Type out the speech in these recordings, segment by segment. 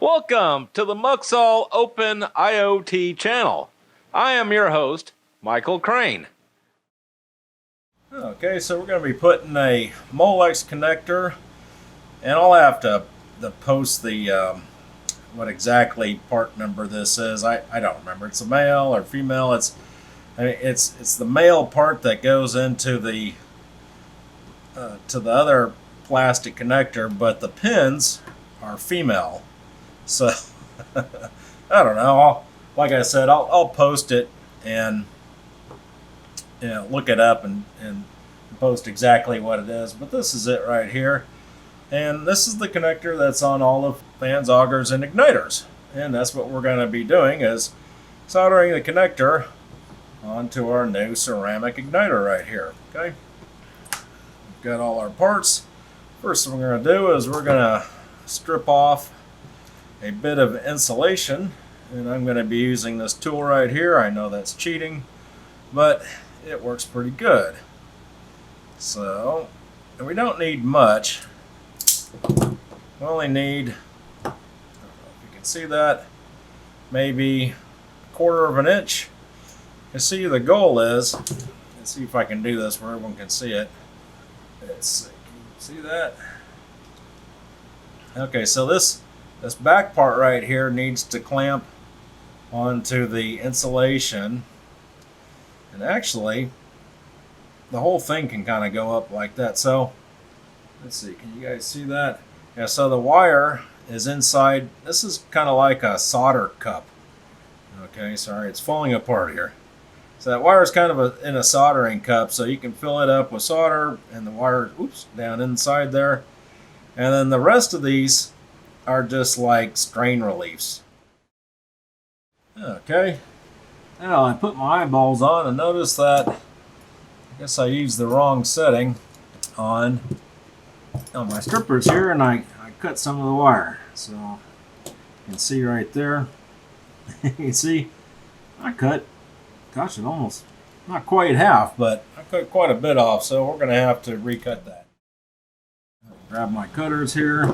Welcome to the Muxall Open IoT channel. I am your host, Michael Crane. Okay, so we're going to be putting a Molex connector, and I'll have to post the what exactly part number this is. I don't remember. It's a male or female. It's the male part that goes into the to the other plastic connector, but the pins are female. So I don't know. Like I said, I'll post it and look it up and post exactly what it is. But this is it right here, and this is the connector that's on all of fans, augers, and igniters. And that's what we're going to be doing, is soldering the connector onto our new ceramic igniter right here. Okay, we've got all our parts. First thing we're going to do is we're going to strip off a bit of insulation, and I'm going to be using this tool right here. I know that's cheating, but it works pretty good. So, and we don't need much. We only need, I don't know if you can see that, maybe 1/4 of an inch. You see, the goal is, let's see if I can do this where everyone can see it. Let's see, can you see that? Okay, so this back part right here needs to clamp onto the insulation, and actually the whole thing can kind of go up like that. So let's see, can you guys see that? Yeah, so the wire is inside. This is kind of like a solder cup. Okay, sorry, it's falling apart here. So that wire is kind of in a soldering cup, so you can fill it up with solder, and the wire, down inside there. And then the rest of these are just like strain reliefs. Okay, now I put my eyeballs on and notice that I guess I used the wrong setting on my strippers here, and I cut some of the wire. So you can see right there. You can see I cut, gosh, it almost, not quite half, but I cut quite a bit off, so we're going to have to recut that. Grab my cutters here.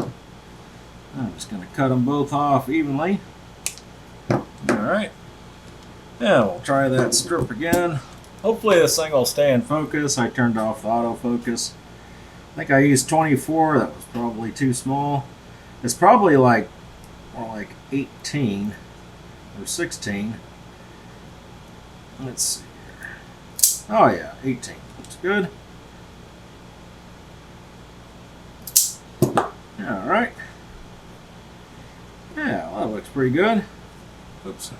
I'm just going to cut them both off evenly. Alright. Now we'll try that strip again. Hopefully this thing will stay in focus. I turned off the autofocus. I think I used 24. That was probably too small. It's probably like more like 18 or 16. Let's see here. Oh yeah, 18. Looks good. Alright. Yeah, well, that looks pretty good. Oops.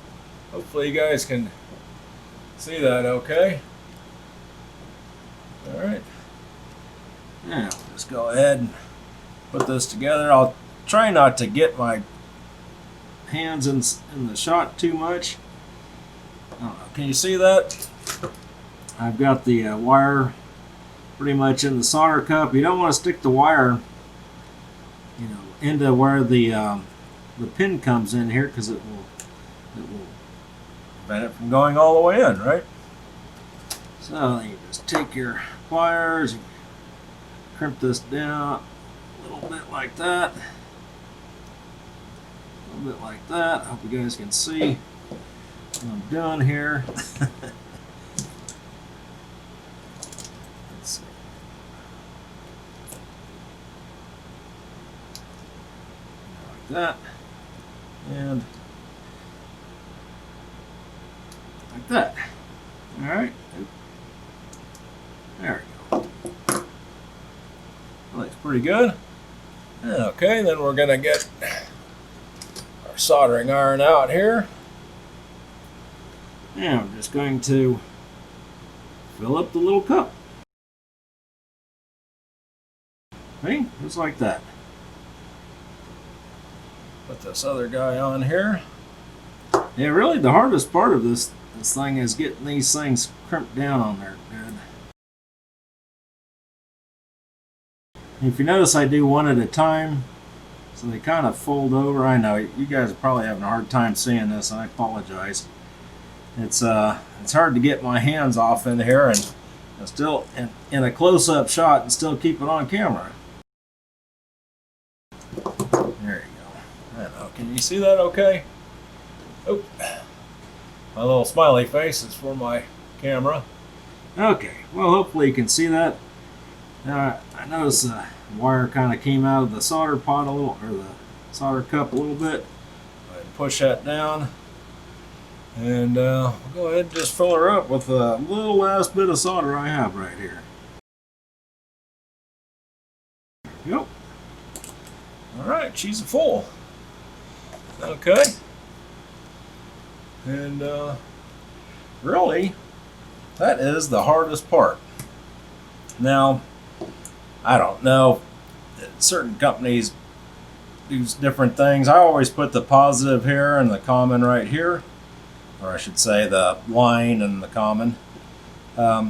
Hopefully you guys can see that okay. Alright. Now, let's go ahead and put this together. I'll try not to get my hands in the shot too much. I don't know, can you see that? I've got the wire pretty much in the solder cup. You don't want to stick the wire, into where the pin comes in here, because it will prevent it from going all the way in, right? So you just take your pliers and crimp this down a little bit like that. A little bit like that. I hope you guys can see what I'm doing here. Let's see. Like that. And like that. Alright. There we go. That looks pretty good. Okay, then we're going to get our soldering iron out here. And I'm just going to fill up the little cup. See? Just like that. Put this other guy on here. Yeah, really the hardest part of this thing is getting these things crimped down on there good. If you notice, I do one at a time, so they kind of fold over. I know you guys are probably having a hard time seeing this, and I apologize. It's hard to get my hands off in here and still in a close-up shot and still keep it on camera. There you go. Can you see that okay? Oh, my little smiley face is for my camera. Okay, well, hopefully you can see that. I noticed the wire kind of came out of the solder pot a little, or the solder cup a little bit. Push that down, and we'll go ahead and just fill her up with a little last bit of solder I have right here. Yep. All right, she's full. Okay. And really, that is the hardest part. Now, I don't know. Certain companies do different things. I always put the positive here and the common right here, or I should say the line and the common. But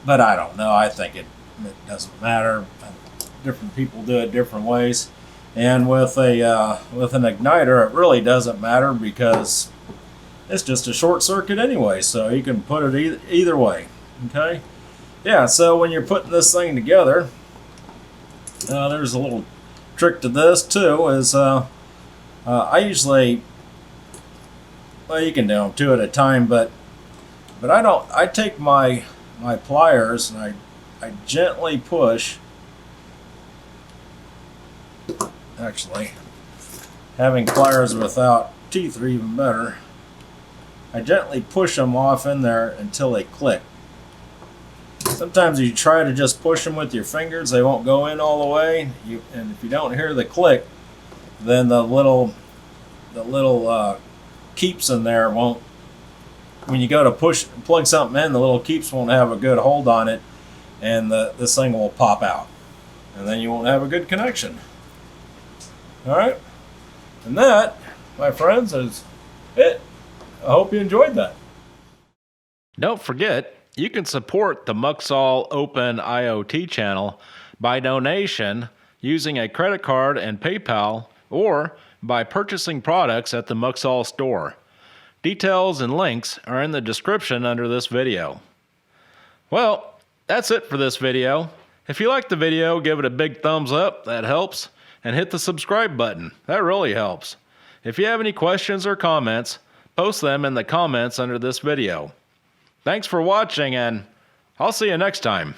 I don't know. I think it doesn't matter. Different people do it different ways. And with an igniter, it really doesn't matter because it's just a short circuit anyway. So you can put it either way. Okay. Yeah. So when you're putting this thing together, there's a little trick to this too. Is I usually, well, you can do them two at a time, but I don't. I take my pliers and I gently push. Actually, having pliers without teeth are even better. I gently push them off in there until they click. Sometimes you try to just push them with your fingers, they won't go in all the way. And if you don't hear the click, then the little keeps in there won't. When you go to plug something in, the little keeps won't have a good hold on it, and this thing will pop out, and then you won't have a good connection. All right, and that, my friends, is it. I hope you enjoyed that. Don't forget, you can support the Muxall Open IoT channel by donation using a credit card and PayPal, or by purchasing products at the Muxall store. Details and links are in the description under this video. Well, that's it for this video. If you liked the video, give it a big thumbs up, that helps, and hit the subscribe button, that really helps. If you have any questions or comments, post them in the comments under this video. Thanks for watching, and I'll see you next time.